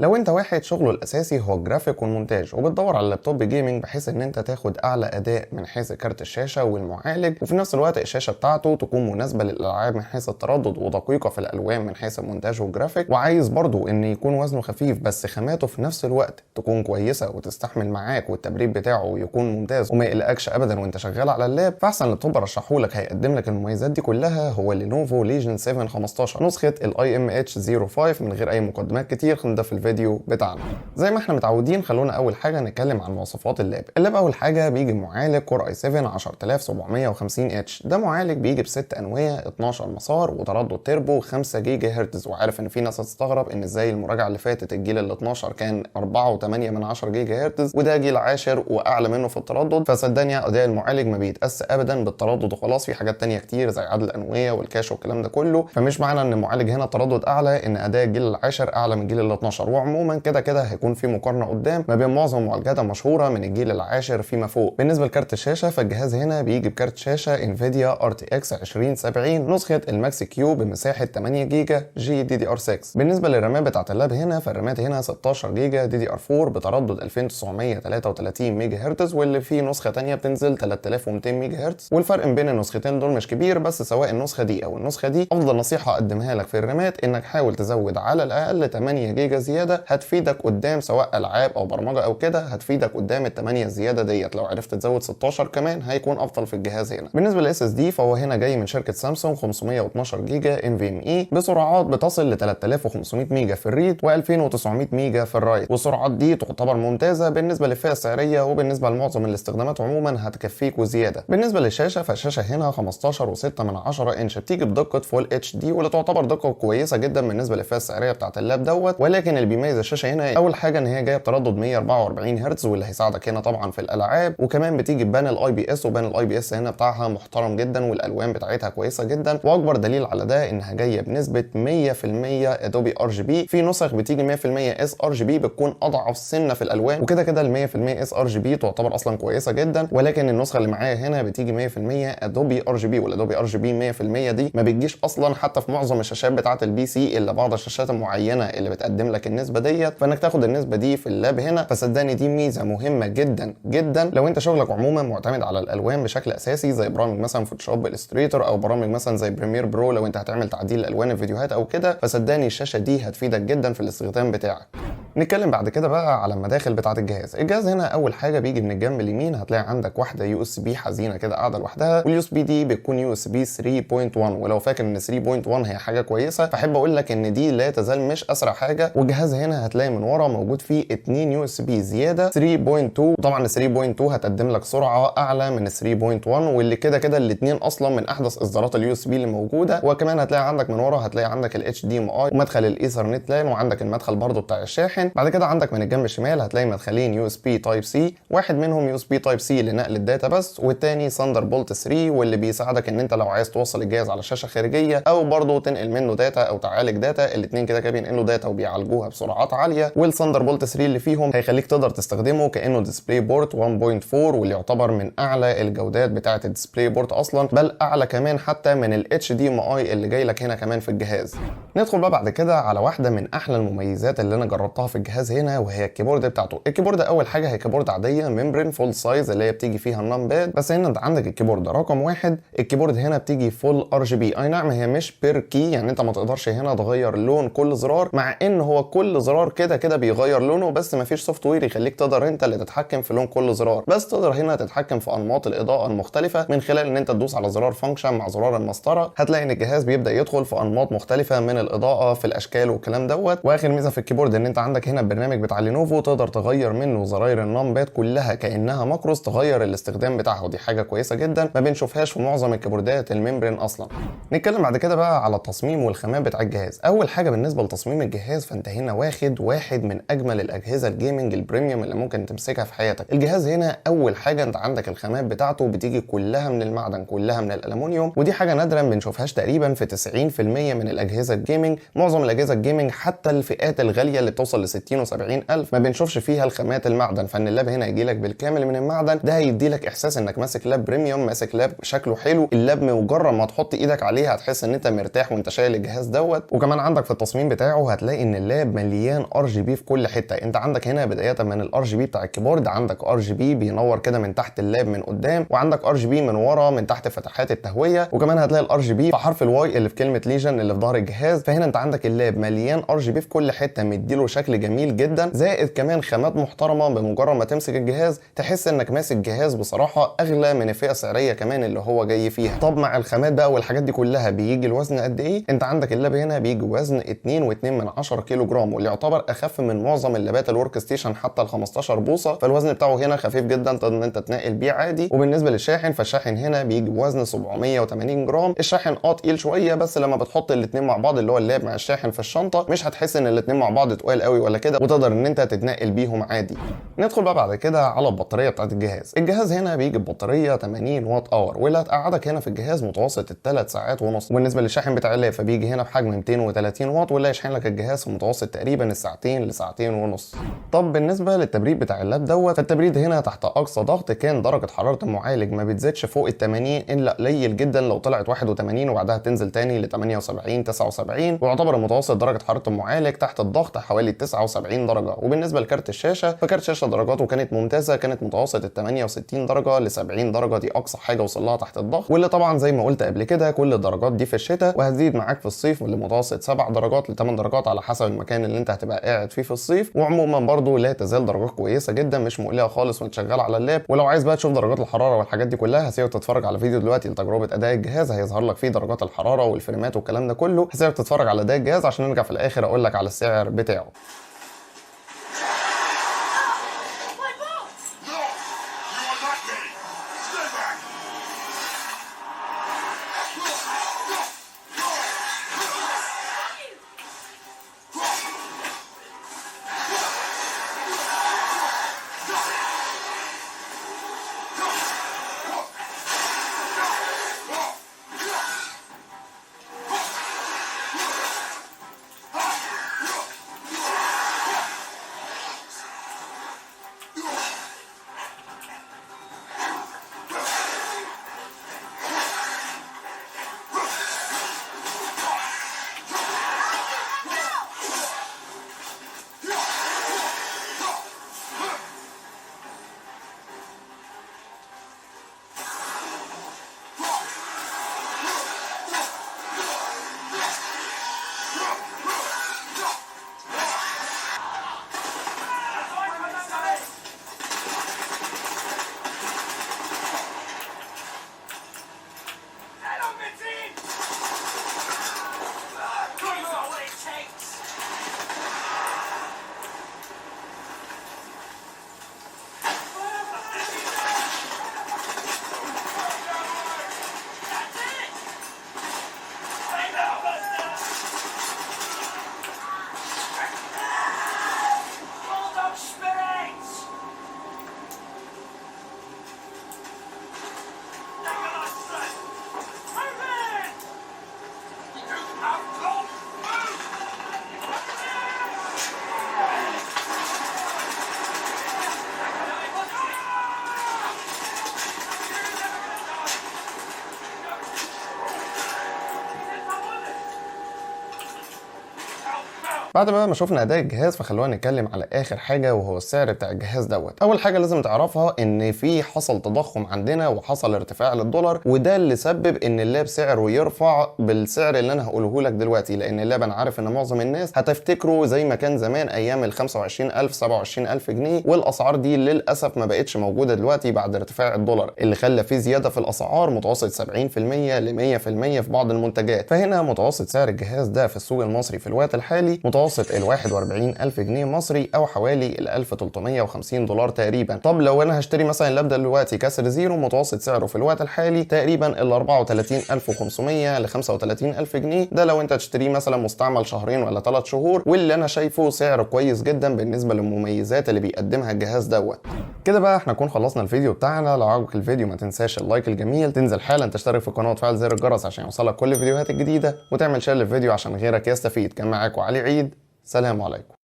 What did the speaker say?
لو انت واحد شغله الاساسي هو الجرافيك والمونتاج وبتدور على لابتوب جيمنج بحيث ان انت تاخد اعلى اداء من حيث كارت الشاشه والمعالج، وفي نفس الوقت الشاشه بتاعته تكون مناسبه للالعاب من حيث التردد ودقيقه في الالوان من حيث المونتاج والجرافيك، وعايز برضو ان يكون وزنه خفيف بس خاماته في نفس الوقت تكون كويسه وتستحمل معاك والتبريد بتاعه يكون ممتاز وما يقلقكش ابدا وانت شغال على اللاب، فاحسن لابتوب ارشحه لك هيقدم لك المميزات دي كلها هو لينوفو ليجن 7 15 نسخه الاي ام اتش 05. من غير اي مقدمات كتير خلينا في الفيديو بتاعنا. زي ما احنا متعودين خلونا اول حاجه نتكلم عن مواصفات اللاب اول حاجه بيجي معالج كور اي 7 10750 اتش. ده معالج بيجي بست انويه 12 مسار وتردد تربو 5 جيجا هرتز، وعارف ان في ناس هتستغرب ان ازاي المراجعه اللي فاتت الجيل ال 12 كان 4.8 جيجا هرتز وده جيل عاشر واعلى منه في التردد، فصدقني اداء المعالج ما بيتقاس ابدا بالتردد وخلاص، في حاجات تانية كتير زي عدد الانويه والكاش والكلام ده كله، فمش معنى ان المعالج هنا تردد اعلى ان اداء الجيل العاشر اعلى من الجيل ال 12. وعموما كده هيكون في مقارنه قدام ما بين معظم المعالجات المشهوره من الجيل العاشر فيما فوق. بالنسبه لكارت الشاشه فالجهاز هنا بيجي بكارت شاشه انفيديا ار تي اكس 2070 نسخه الماكس كيو بمساحه 8 جيجا جي دي دي ار 6. بالنسبه للرامات بتاعه اللاب هنا فالرامات هنا 16 جيجا دي دي ار 4 بتردد 2933 ميجا هرتز، واللي فيه نسخه ثانيه بتنزل 3200 ميجا هرتز، والفرق بين النسختين دول مش كبير، بس سواء النسخه دي او النسخه دي افضل نصيحه اقدمها لك في الرامات انك حاول تزود على الاقل 8 جيجا زياده، هتفيدك قدام سواء العاب او برمجه او كده، هتفيدك قدام ال 8 الزياده ديت. لو عرفت تزود 16 كمان هيكون افضل في الجهاز هنا. بالنسبه للاس اس دي فهو هنا جاي من شركه سامسونج 512 جيجا ان في ام اي بسرعات بتصل ل 3500 ميجا في الريد و2900 ميجا في الرايت، والسرعات دي تعتبر ممتازه بالنسبه للفئه السعريه وبالنسبه لمعظم الاستخدامات عموما هتكفيك وزياده. بالنسبه للشاشه فالشاشه هنا 15.6 انش بتيجي بدقه فول اتش دي واللي تعتبر دقه كويسه جدا بالنسبه للفئه السعريه بتاعه اللاب دوت، ولكن اللي بيميز الشاشه هنا اول حاجه ان هي جايه بتردد 144 هرتز واللي هيساعدك هنا طبعا في الالعاب، وكمان بتيجي ببانل اي بي اس، وبانل الاي بي اس هنا بتاعها محترم جدا والالوان بتاعتها كويسه جدا، واكبر دليل على ده انها جايه بنسبه 100% ادوبي ار جي بي. في نسخ بتيجي 100% اس ار جي بي بتكون اضعف سنه في الالوان، وكده ال 100% اس ار جي بي تعتبر اصلا كويسه جدا، ولكن النسخه اللي معايا هنا بتيجي 100% ادوبي ار جي بي، والادوبي ار جي بي 100% دي ما بتجيش اصلا حتى في معظم الشاشات بتاعه البي سي الا بعض الشاشات المعينه اللي بتقدم لك النسبه ديت، فانك تاخد النسبه دي في اللاب هنا فصدقني دي ميزه مهمه جدا جدا لو انت شغلك عموما معتمد على الالوان بشكل اساسي زي برامج مثلا فوتوشوب الستريتور او برامج مثلا زي بريمير برو لو انت هتعمل تعديل الالوان الفيديوهات او كده، فصدقني الشاشه دي هتفيدك جدا في الاستخدام بتاعك. نتكلم بعد كده بقى على المداخل بتاعه الجهاز هنا اول حاجه بيجي من الجنب اليمين هتلاقي عندك واحده يو اس بي حزينه كده قاعده لوحدها، واليو اس بي دي بتكون يو اس بي 3.1، ولو فاكر ان 3.1 هي حاجه كويسه فاحب اقول لك ان دي لا تزال مش اسرع حاجه، والجهاز هنا هتلاقي من ورا موجود فيه 2 يو اس بي زياده 3.2، وطبعا ال 3.2 هتقدم لك سرعه اعلى من ال 3.1 واللي كده الاثنين اصلا من احدث اصدارات اليو اس بي اللي موجوده، وكمان هتلاقي عندك من ورا هتلاقي عندك الاتش دي ام اي ومدخل الايثرنت لان، وعندك المدخل برضو بتاع الشاحن. بعد كده عندك من الجنب الشمال هتلاقي مدخلين يو اس بي تايب سي، واحد منهم يو اس بي تايب سي لنقل الداتا بس، والتاني ثاندر بولت 3 واللي بيساعدك ان انت لو عايز توصل الجهاز على شاشه خارجيه او برضو تنقل منه داتا او تعالج داتا، الاثنين كده بينقلوا داتا وبيعالجوها بسرعات عاليه، والثاندر بولت 3 اللي فيهم هيخليك تقدر تستخدمه كانه ديسبلاي بورت 1.4 واللي يعتبر من اعلى الجودات بتاعه الديسبلاي بورت اصلا، بل اعلى كمان حتى من الاتش دي ام اي اللي جاي لك هنا كمان في الجهاز. ندخل بقى بعد كده على واحده من احلى المميزات اللي انا جربتها في الجهاز هنا وهي الكيبورد بتاعته. الكيبورد اول حاجه هي كيبورد عاديه ممبرين فول سايز اللي هي بتيجي فيها النمباد، بس هنا انت عندك الكيبورد رقم واحد، الكيبورد هنا بتيجي فول ار جي بي، اي نعم هي مش بير كي يعني انت ما تقدرش هنا تغير لون كل زرار، مع ان هو كل زرار كده بيغير لونه، بس ما فيش سوفت وير يخليك تقدر انت اللي تتحكم في لون كل زرار، بس تقدر هنا تتحكم في انماط الاضاءه المختلفه من خلال ان انت تدوس على زرار فانكشن مع زرار المسطره، هتلاقي ان الجهاز بيبدا يدخل في انماط مختلفه من الاضاءه في الاشكال والكلام دوت. واخر ميزه في الكيبورد ان انت عندك هنا البرنامج بتاع لينوفو تقدر تغير منه زراير النمباد كلها كانها ماكروس تغير الاستخدام بتاعها، ودي حاجه كويسه جدا ما بنشوفهاش في معظم الكيبوردات الممبرين اصلا. نتكلم بعد كده بقى على التصميم والخامات بتاع الجهاز. اول حاجه بالنسبه لتصميم الجهاز فانت هنا واخد واحد من اجمل الاجهزه الجيمنج البريميوم اللي ممكن تمسكها في حياتك. الجهاز هنا اول حاجه انت عندك الخامات بتاعته بتيجي كلها من المعدن كلها من الالومنيوم، ودي حاجه نادره ما بنشوفهاش تقريبا في 90% من الاجهزه الجيمنج. معظم الاجهزه الجيمنج حتى الفئات الغاليه اللي بتوصل ل ب 60 و70 الف ما بنشوفش فيها الخامات المعدن، فان اللاب هنا يجي لك بالكامل من المعدن، ده هيدي لك احساس انك ماسك لاب بريميوم، ماسك لاب شكله حلو. اللاب مجرد ما تحط ايدك عليه هتحس ان انت مرتاح وانت شايل الجهاز دوت. وكمان عندك في التصميم بتاعه هتلاقي ان اللاب مليان ار جي بي في كل حته. انت عندك هنا بدايه من الار جي بي بتاع الكيبورد، عندك ار جي بي بينور كده من تحت اللاب من قدام، وعندك ار جي بي من ورا من تحت فتحات التهويه، وكمان هتلاقي الار جي بي في حرف الواي اللي في كلمه ليجن اللي في ظهر الجهاز. فهنا انت عندك اللاب مليان ار جي بي في كل حته، مديله شكل جميل جدا، زائد كمان خامات محترمه. بمجرد ما تمسك الجهاز تحس انك ماسك جهاز بصراحه اغلى من الفئه السعريه كمان اللي هو جاي فيها. طب مع الخامات بقى والحاجات دي كلها بيجي الوزن قد ايه؟ انت عندك اللاب هنا بيجي وزن 2.2 كيلو جرام، واللي يعتبر اخف من معظم اللابات الورك ستيشن حتى ال 15 بوصه، فالوزن بتاعه هنا خفيف جدا تقدر ان انت تنقل بيه عادي. وبالنسبه للشاحن فالشاحن هنا بيجي بوزن 780 جرام. الشاحن تقيل شويه، بس لما بتحط الاثنين مع بعض اللي هو اللاب مع الشاحن في الشنطه مش هتحس ان الاثنين مع بعض تقال قوي ولا كده، وتقدر ان انت تتنقل بيهم عادي. ندخل بقى بعد كده على البطاريه بتاعت الجهاز. الجهاز هنا بيجي ببطاريه 80 واط اور، واللي هتقعدك هنا في الجهاز متوسط الثلاث ساعات ونص. وبالنسبه للشاحن بتاع اللاب فبيجي هنا بحجم 230 واط، واللي هيشحن لك الجهاز في متوسط تقريبا الساعتين لساعتين ونص. طب بالنسبه للتبريد بتاع اللاب دوت، فالتبريد هنا تحت اقصى ضغط كان درجه حراره المعالج ما بتزيدش فوق ال 80، الا قليل جدا لو طلعت 81 وبعدها تنزل تاني ل 78 79. ويعتبر متوسط درجه حراره المعالج تحت الضغط حوالي 79 درجه. وبالنسبه لكارت الشاشه فكارت الشاشه درجاته كانت ممتازه، كانت متوسط ال 68 درجه ل 70 درجه، دي اقصى حاجه وصل لها تحت الضغط. واللي طبعا زي ما قلت قبل كده كل الدرجات دي في الشتاء، وهتزيد معاك في الصيف لمتوسط 7 درجات ل 8 درجات على حسب المكان اللي انت هتبقى قاعد فيه في الصيف. وعموما برضو لا تزال درجات كويسه جدا، مش مقلقه خالص وانت شغال على اللاب. ولو عايز بقى تشوف درجات الحراره والحاجات دي كلها هسيبك تتفرج على فيديو دلوقتي لتجربه اداء الجهاز، هيظهر لك فيه درجات الحراره والفريمات والكلام ده كله. هسيبك تتفرج على اداء الجهاز عشان نرجع في الاخر اقول لك على السعر بتاعه. بعد بقى ما شفنا اداء الجهاز فخلونا نتكلم على اخر حاجه وهو السعر بتاع الجهاز دوت. اول حاجه لازم تعرفها ان في حصل تضخم عندنا وحصل ارتفاع للدولار، وده اللي سبب ان اللاب سعره يرفع بالسعر اللي انا هقوله لك دلوقتي. لان اللاب انا عارف ان معظم الناس هتفتكره زي ما كان زمان ايام ال 25000 27000 جنيه، والاسعار دي للاسف ما بقتش موجوده دلوقتي بعد ارتفاع الدولار اللي خلى في زياده في الاسعار متوسط 70% ل 100% في بعض المنتجات. فهنا متوسط سعر الجهاز ده في السوق المصري في الوقت الحالي متوسط ال 41000 جنيه مصري او حوالي ال 1350 دولار تقريبا. طب لو انا هشتري مثلا اللاب ده دلوقتي كسر زيرو متوسط سعره في الوقت الحالي تقريبا ال 34500 ل 35000 جنيه، ده لو انت تشتريه مثلا مستعمل شهرين ولا 3 شهور، واللي انا شايفه سعر كويس جدا بالنسبه للمميزات اللي بيقدمها الجهاز دوت. كده بقى احنا نكون خلصنا الفيديو بتاعنا. لو عجبك الفيديو ما تنساش اللايك الجميل، تنزل حالا تشترك في القناه وتفعل زر الجرس عشان يوصلك كل الفيديوهات الجديده، وتعمل شير للفيديو عشان غيرك يستفيد. كان معاكم علي عيد، سلام عليكم.